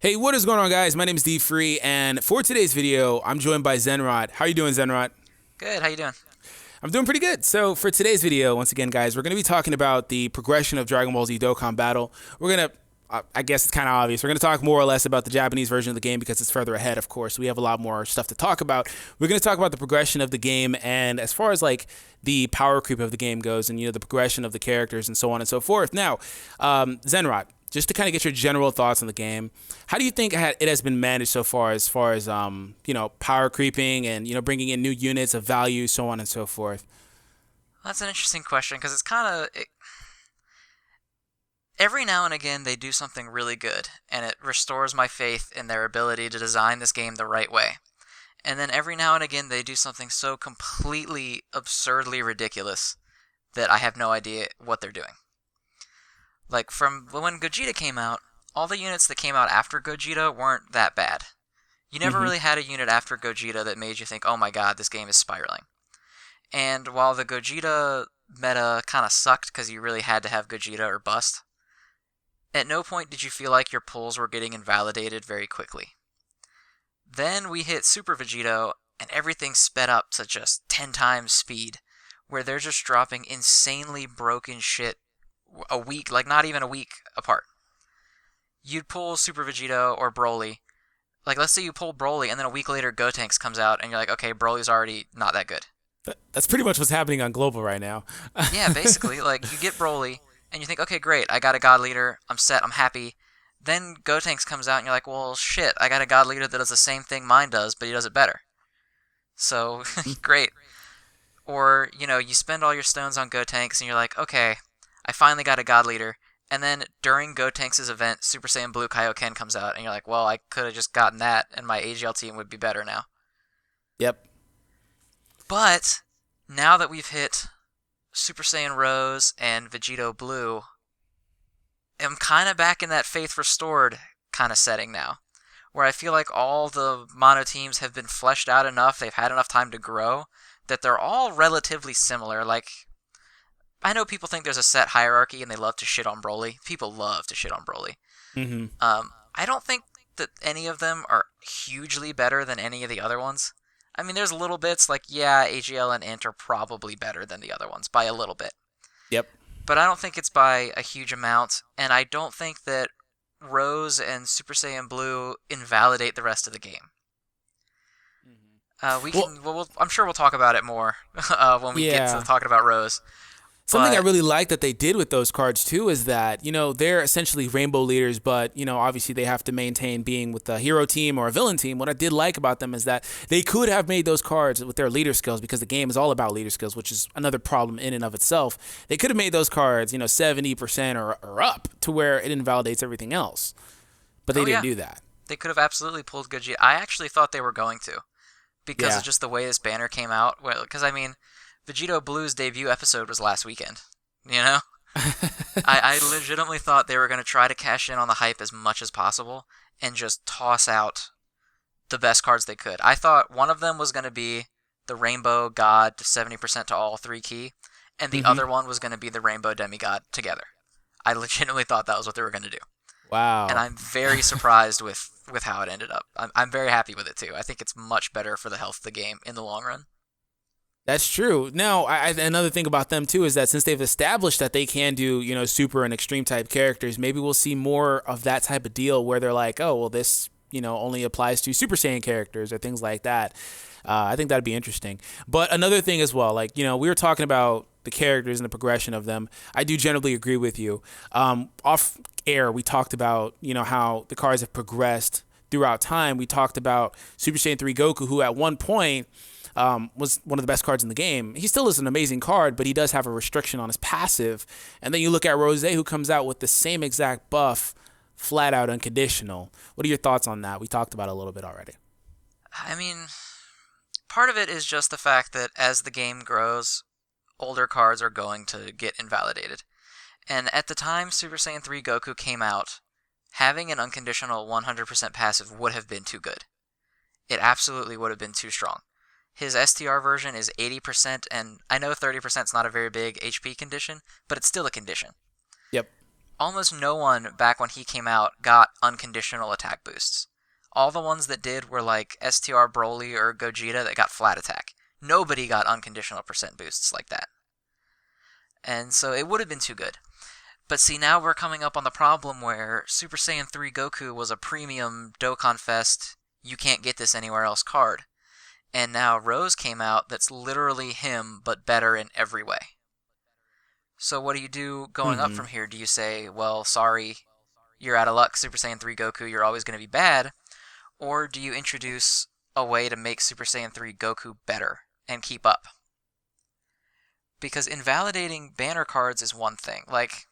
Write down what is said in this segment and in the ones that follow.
Hey, what is going on, guys? My name is D Free, and for today's video, I'm joined by Zenrod. How are you doing, Zenrod? Good. How you doing? I'm doing pretty good. So, for today's video, once again, guys, we're going to be talking about the progression of Dragon Ball Z Dokkan Battle. We're going to I guess it's kind of obvious. We're going to talk more or less about the Japanese version of the game because it's further ahead, of course. We have a lot more stuff to talk about. We're going to talk about the progression of the game and as far as like the power creep of the game goes and, the progression of the characters and so on and so forth. Now, Zenrod, just to kind of get your general thoughts on the game, how do you think it has been managed so far as power creeping and, bringing in new units of value, so on and so forth? That's an interesting question because it's kind of every now and again they do something really good and it restores my faith in their ability to design this game the right way. And then every now and again they do something so completely absurdly ridiculous that I have no idea what they're doing. Like from when Gogeta came out, all the units that came out after Gogeta weren't that bad. You never really had a unit after Gogeta that made you think, "Oh my god, this game is spiraling." And while the Gogeta meta kind of sucked because you really had to have Gogeta or bust, at no point did you feel like your pulls were getting invalidated very quickly. Then we hit Super Vegito, and everything sped up to just 10 times speed, where they're just dropping insanely broken shit a week, like not even a week apart. You'd pull Super Vegito or Broly. Like, let's say you pull Broly, and then a week later Gotenks comes out, and you're like, okay, Broly's already not that good. That's pretty much what's happening on Global right now. Yeah, basically, like, you get Broly, and you think, okay, great, I got a God Leader, I'm set, I'm happy. Then Gotenks comes out, and you're like, well, shit, I got a God Leader that does the same thing mine does, but he does it better. So, great. Or, you spend all your stones on Gotenks, and you're like, okay, I finally got a God Leader. And then during Gotenks' event, Super Saiyan Blue Kaioken comes out, and you're like, well, I could have just gotten that, and my AGL team would be better now. Yep. But now that we've hit Super Saiyan Rose and Vegito Blue, I'm kind of back in that Faith Restored kind of setting now, where I feel like all the mono teams have been fleshed out enough, they've had enough time to grow, that they're all relatively similar. Like, I know people think there's a set hierarchy and they love to shit on Broly. People love to shit on Broly. Mm-hmm. I don't think that any of them are hugely better than any of the other ones. I mean, there's little bits like, yeah, AGL and Int are probably better than the other ones by a little bit. Yep. But I don't think it's by a huge amount, and I don't think that Rose and Super Saiyan Blue invalidate the rest of the game. I'm sure we'll talk about it more when we get to talking about Rose. Something I really like that they did with those cards too is that, they're essentially rainbow leaders, but, obviously they have to maintain being with a hero team or a villain team. What I did like about them is that they could have made those cards with their leader skills because the game is all about leader skills, which is another problem in and of itself. They could have made those cards, 70% or up to where it invalidates everything else. But they didn't do that. They could have absolutely pulled Gogeta. I actually thought they were going to because of just the way this banner came out. Because, I mean, Vegito Blue's debut episode was last weekend, I legitimately thought they were going to try to cash in on the hype as much as possible and just toss out the best cards they could. I thought one of them was going to be the Rainbow God 70% to all 3 key, and the other one was going to be the Rainbow Demigod together. I legitimately thought that was what they were going to do. Wow. And I'm very surprised with how it ended up. I'm very happy with it too. I think it's much better for the health of the game in the long run. That's true. Now, another thing about them too is that since they've established that they can do, super and extreme type characters, maybe we'll see more of that type of deal where they're like, oh, well, this, only applies to Super Saiyan characters or things like that. I think that'd be interesting. But another thing as well, like, we were talking about the characters and the progression of them. I do generally agree with you. Off air, we talked about, how the cards have progressed throughout time. We talked about Super Saiyan 3 Goku, who at one point was one of the best cards in the game. He still is an amazing card, but he does have a restriction on his passive. And then you look at Rose, who comes out with the same exact buff, flat out unconditional. What are your thoughts on that? We talked about it a little bit already. I mean, part of it is just the fact that as the game grows, older cards are going to get invalidated. And at the time Super Saiyan 3 Goku came out, having an unconditional 100% passive would have been too good. It absolutely would have been too strong. His STR version is 80%, and I know 30% is not a very big HP condition, but it's still a condition. Yep. almost no one back when he came out got unconditional attack boosts. All the ones that did were like STR Broly or Gogeta that got flat attack. Nobody got unconditional percent boosts like that. And so it would have been too good. But see, now we're coming up on the problem where Super Saiyan 3 Goku was a premium Dokkan Fest, you can't get this anywhere else card. And now Rose came out that's literally him, but better in every way. So what do you do going up Mm-hmm. from here? Do you say, well, sorry, you're out of luck, Super Saiyan 3 Goku, you're always going to be bad? Or do you introduce a way to make Super Saiyan 3 Goku better and keep up? Because invalidating banner cards is one thing. Like,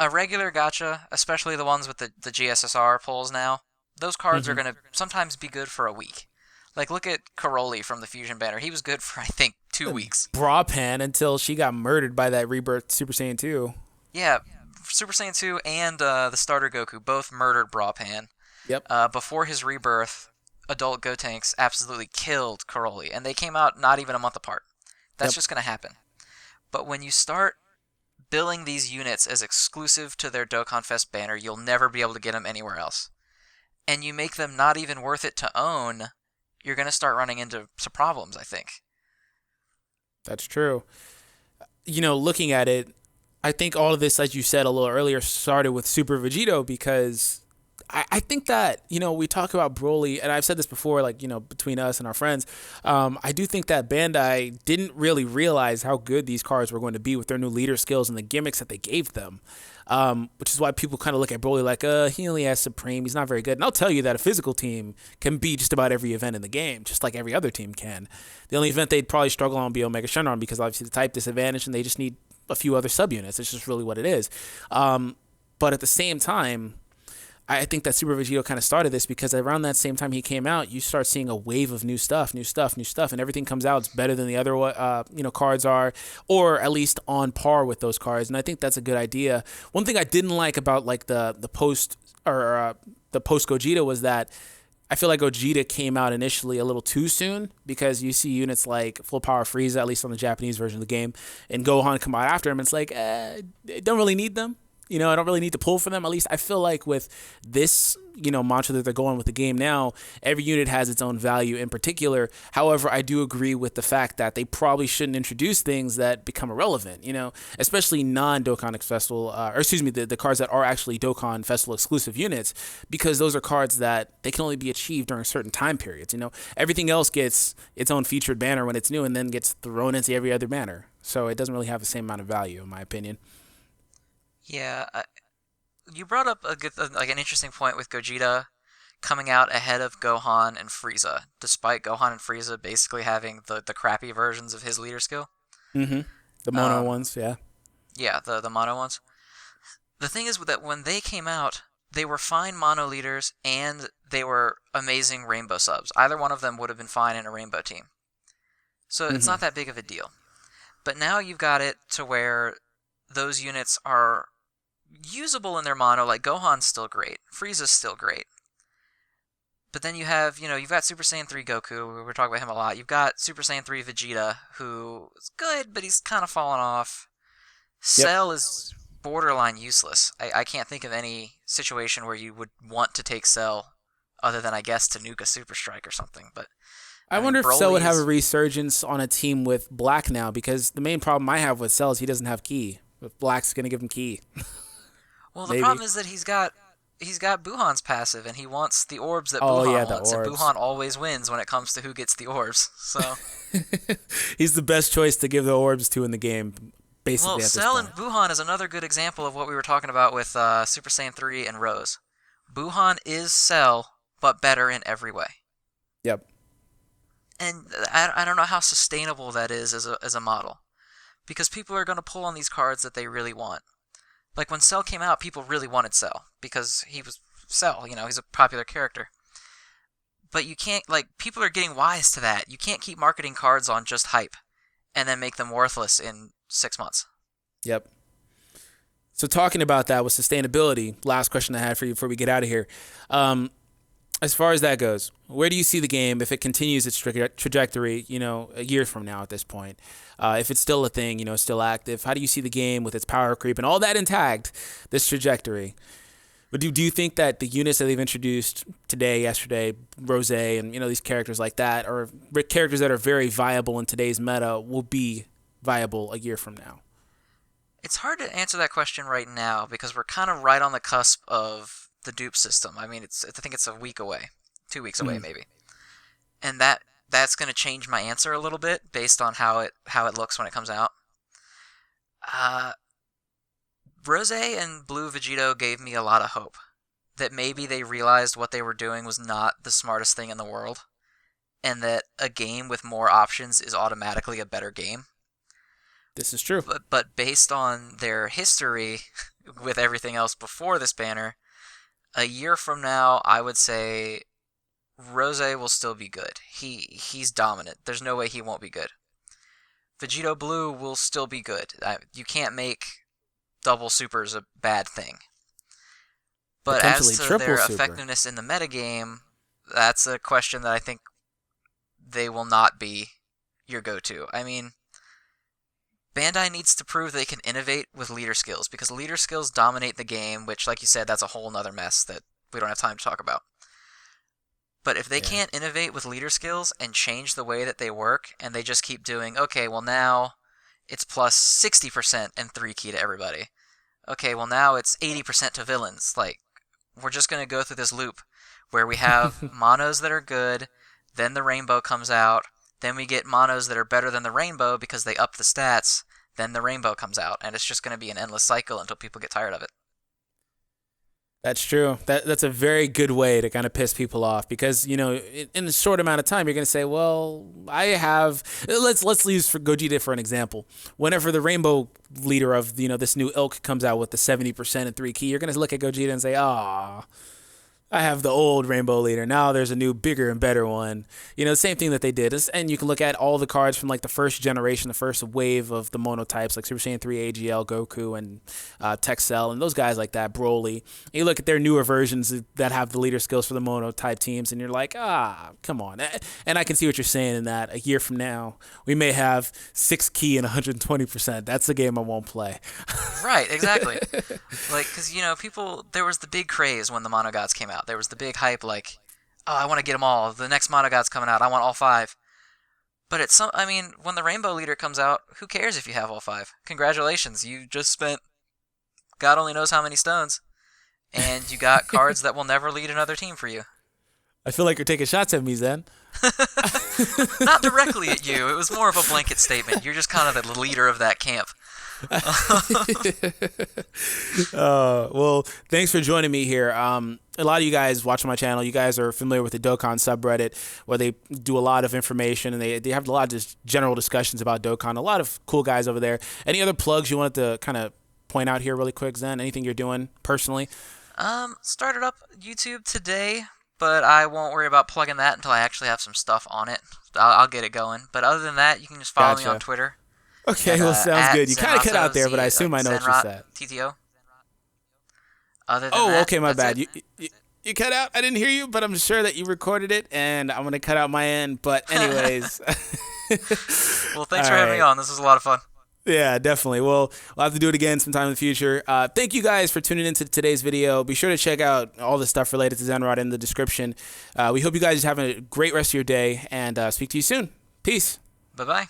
a regular gacha, especially the ones with the GSSR pulls now, those cards are Mm-hmm. going to sometimes be good for a week. Like, look at Caroli from the Fusion banner. He was good for, I think, 2 weeks. Broadpan until she got murdered by that Rebirth Super Saiyan 2. Yeah, Super Saiyan 2 and the starter Goku both murdered Brawpan. Yep. Before his rebirth, adult Gotenks absolutely killed Caroli, and they came out not even a month apart. That's Yep. just going to happen. But when you start billing these units as exclusive to their Dokkan Fest banner, you'll never be able to get them anywhere else. And you make them not even worth it to own, you're going to start running into some problems, I think. That's true. Looking at it, I think all of this, as you said a little earlier, started with Super Vegito because I think that, we talk about Broly, and I've said this before, like, between us and our friends, I do think that Bandai didn't really realize how good these cards were going to be with their new leader skills and the gimmicks that they gave them. Which is why people kind of look at Broly like, he only has Supreme, he's not very good. And I'll tell you that a physical team can beat just about every event in the game, just like every other team can. The only event they'd probably struggle on would be Omega Shenron because obviously the type disadvantage and they just need a few other subunits. It's just really what it is. But at the same time, I think that Super Vegito kind of started this because around that same time he came out, you start seeing a wave of new stuff, and everything comes out. It's better than the other, cards are, or at least on par with those cards. And I think that's a good idea. One thing I didn't like about like the post or the post Gogeta was that I feel like Gogeta came out initially a little too soon because you see units like Full Power Frieza, at least on the Japanese version of the game, and Gohan come out after him. It's like, don't really need them. I don't really need to pull for them. At least I feel like with this, mantra that they're going with the game now, every unit has its own value in particular. However, I do agree with the fact that they probably shouldn't introduce things that become irrelevant, especially non-Dokkan Festival, or excuse me, the cards that are actually Dokkan Festival exclusive units, because those are cards that they can only be achieved during certain time periods. Everything else gets its own featured banner when it's new and then gets thrown into every other banner. So it doesn't really have the same amount of value, in my opinion. Yeah, you brought up a good, like an interesting point with Gogeta coming out ahead of Gohan and Frieza, despite Gohan and Frieza basically having the crappy versions of his leader skill. Mm-hmm. The mono Um, ones, yeah. yeah, the mono ones. The thing is that when they came out, they were fine mono leaders and they were amazing rainbow subs. Either one of them would have been fine in a rainbow team. So it's Mm-hmm. not that big of a deal. But now you've got it to where those units are usable in their mono. Like Gohan's still great, Frieza's still great. But then you've got Super Saiyan 3 Goku. We're talking about him a lot. You've got Super Saiyan 3 Vegeta, who is good, but he's kind of fallen off. Yep. Cell is borderline useless. I can't think of any situation where you would want to take Cell other than, I guess, Tanuka Super Strike or something. But, I I mean, wonder if Cell would have a Broly's... resurgence on a team with Black now, because the main problem I have with Cell is he doesn't have Ki. If Black's gonna give him Ki, Well, the maybe. problem is that he's got Buhan's passive, and he wants the orbs that Oh yeah, Buhan the wants, and orbs. Buhan always wins when it comes to who gets the orbs. So, He's the best choice to give the orbs to in the game, well, basically at this Cell and point. Buhan is another good example of what we were talking about with Super Saiyan 3 and Rose. Buhan is Cell, but better in every way. Yep. And I don't know how sustainable that is as a model. Because people are going to pull on these cards that they really want. Like when Cell came out, people really wanted Cell because he was Cell, he's a popular character. But you can't, like, people are getting wise to that. You can't keep marketing cards on just hype and then make them worthless in 6 months. Yep. So talking about that with sustainability, last question I had for you before we get out of here. As far as that goes, where do you see the game if it continues its trajectory, a year from now at this point? If it's still a thing, still active, how do you see the game with its power creep and all that intact, this trajectory? But do you think that the units that they've introduced today, yesterday, Rose, and these characters like that, or characters that are very viable in today's meta, will be viable a year from now? It's hard to answer that question right now because we're kind of right on the cusp of the dupe system. I mean, I think it's a week away, 2 weeks away maybe, and that's going to change my answer a little bit based on how it looks when it comes out. Rose and Blue Vegito gave me a lot of hope that maybe they realized what they were doing was not the smartest thing in the world, and that a game with more options is automatically a better game. This is true. But based on their history with everything else before this banner, a year from now, I would say Rose will still be good. He's dominant. There's no way he won't be good. Vegito Blue will still be good. You can't make double supers a bad thing. But as to their effectiveness in the metagame, that's a question that I think they will not be your go-to. I mean, Bandai needs to prove they can innovate with leader skills, because leader skills dominate the game, which, like you said, that's a whole nother mess that we don't have time to talk about. But if they can't innovate with leader skills and change the way that they work, and they just keep doing, okay, well now it's plus 60% and 3 key to everybody. Okay, well now it's 80% to villains. Like, we're just going to go through this loop where we have monos that are good, then the rainbow comes out, then we get monos that are better than the rainbow because they up the stats, then the rainbow comes out, and it's just going to be an endless cycle until people get tired of it. That's true. That's a very good way to kind of piss people off, because in a short amount of time you're going to say, well, I have. Let's use for Gogeta for an example. Whenever the rainbow leader of this new ilk comes out with the 70% and 3 key, you're going to look at Gogeta and say, ah. I have the old rainbow leader. Now there's a new, bigger and better one. Same thing that they did. And you can look at all the cards from like the first generation, the first wave of the monotypes, like Super Saiyan 3, AGL, Goku, and Texel, and those guys like that, Broly. And you look at their newer versions that have the leader skills for the monotype teams, and you're like, come on. And I can see what you're saying in that a year from now, we may have 6 key and 120%. That's the game I won't play. Right, exactly. Like, because, people, there was the big craze when the Monogods came out. There was the big hype, like, oh, I want to get them all. The next Monogod's coming out. I want all 5. But when the Rainbow Leader comes out, who cares if you have all 5? Congratulations, you just spent God only knows how many stones, and you got cards that will never lead another team for you. I feel like you're taking shots at me, Zen. Not directly at you. It was more of a blanket statement. You're just kind of the leader of that camp. Well, thanks for joining me here. A lot of you guys watching my channel, you guys are familiar with the Dokkan subreddit, where they do a lot of information, and they have a lot of just general discussions about Dokkan. A lot of cool guys over there. Any other plugs you wanted to kind of point out here really quick, Zen? Anything you're doing personally? Started up YouTube today, but I won't worry about plugging that until I actually have some stuff on it. I'll get it going. But other than that, you can just follow me on Twitter. Okay, well, sounds good. You kind of cut out there, but I assume I know what you said. TTO. Other than that, okay, my bad. You cut out. I didn't hear you, but I'm sure that you recorded it, and I'm going to cut out my end. But anyways. Well, thanks for having me on. This was a lot of fun. Yeah, definitely. Well, we'll have to do it again sometime in the future. Thank you guys for tuning into today's video. Be sure to check out all the stuff related to Zenrod in the description. We hope you guys have a great rest of your day, and speak to you soon. Peace. Bye-bye.